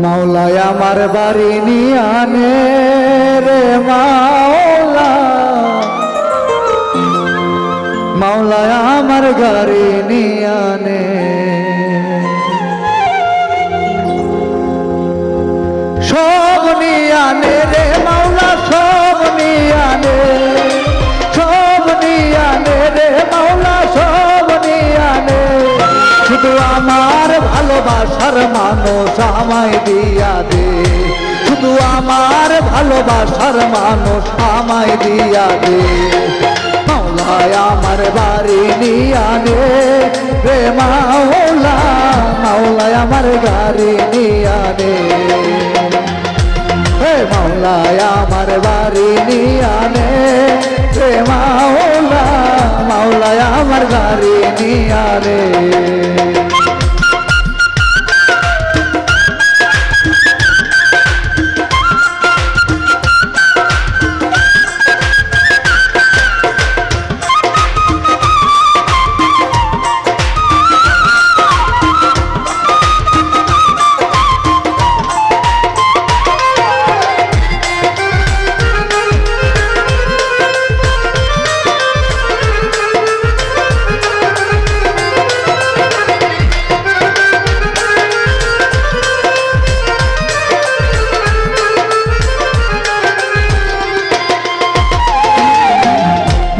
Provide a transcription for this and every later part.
মাওলায় আমার বাড়ি নিয়ে আনে রে মাওলা, মাওলায় আমার গাড়ি নিয়ে আনে। সব নিয়ে আনে রে মাওলা, সব নিয়ে আনে, সব নিয়ে আনে রে মাওলা, সব নিয়ে আনে। শুধু আমার ভালোবাসার মানুষ আমায় দিয়া দে, শুধু আমার ভালোবাসার মানুষ আমায় দিয়া দে। মাওলায় আমার বাড়ি নিয়ে আনে রে মাওলা, মাওলায় আমার গাড়ি নিয়ে আনে। হে মাওলায় আমার বাড়ি নিয়ে আনে রে মাওলা, মাওলায় আমার গাড়ি নিয়ে আনে।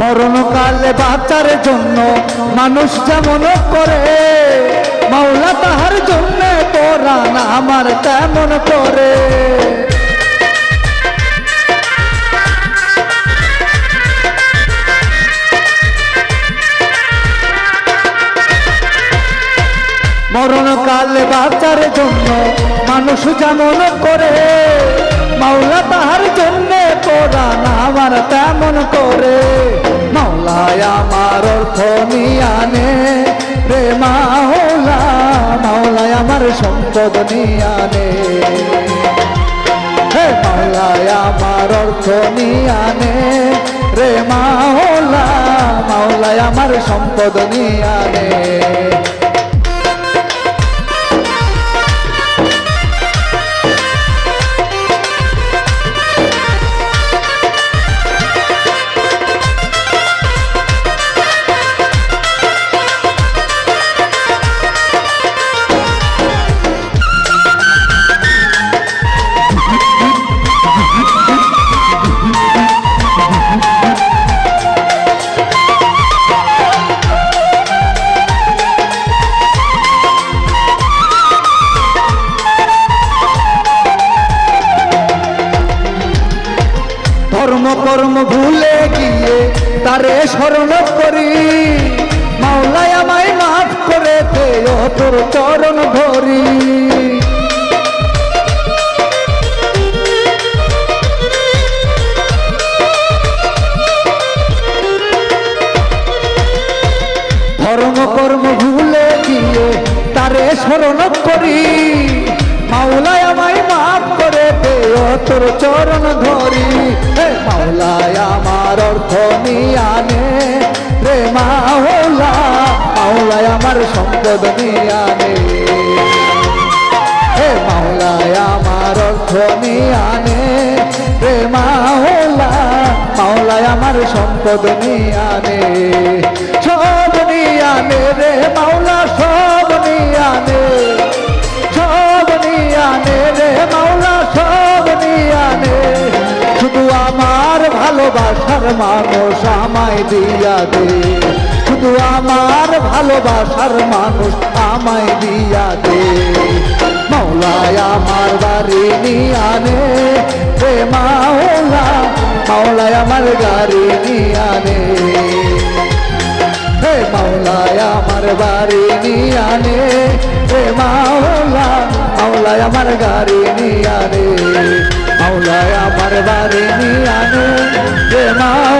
মরণকালে বাঁচার জন্য মানুষ যেমন করে, মাওলা তাহার জন্য কোরআন আমার তেমন করে। মরণকালে বাঁচার জন্য মানুষ যেমন করে, মাওলা তাহার জন্য কোরআন আমার তেমন করে। মাওলায় আমার অর্থ নিয়ে আনে রে মাওলা, মাওলায় আমার সম্পদ নিয়ে আনে। হে মাওলায় আমার অর্থ নিয়ে আনে রে মাওলা, মাওলায় আমার সম্পদ নিয়ে আনে। ধর্ম কর্ম ভুলে গিয়ে তারে স্মরণ করি, মাওলায় আমায় মাফ করে দে ও তোর চরণ ধরি। ধর্ম কর্ম ভুলে গিয়ে তারে স্মরণ করি, মাওলায় আমায় মাফ করে দে ও তোর চরণ ধরি। হে মাওলায় আমার অর্থ নিয়ে আনে রে মাওলা, মাওলায় আমার সম্পদ নিয়ে আনে। হে মাওলায় আমার অর্থ নিয়ে আনে রে মাওলা, মাওলায় আমার সম্পদ নিয়ে আনে। সব নিয়ে আনে রে মাওলা, সব নিয়ে আনে, সব নিয়ে আনে রে মাওলা, সব নিয়ে আনে। শুধু আমার ভালোবাসার মানুষ আমায় দিয়া দে, শুধু আমার ভালোবাসার মানুষ আমায় দিয়া দে। মাওলায় আমার বাড়ি নিয়ে আনে রে মাওলা, মাওলায় আমার গাড়ি নিয়ে আনে। হে মাওলায় আমার বাড়ি নিয়ে আনে রে মাওলা, মাওলায় আমার গাড়ি নিয়ে আনে। মাওলায় আমার বাড়ি নিয়ে আনে রে মাওলা।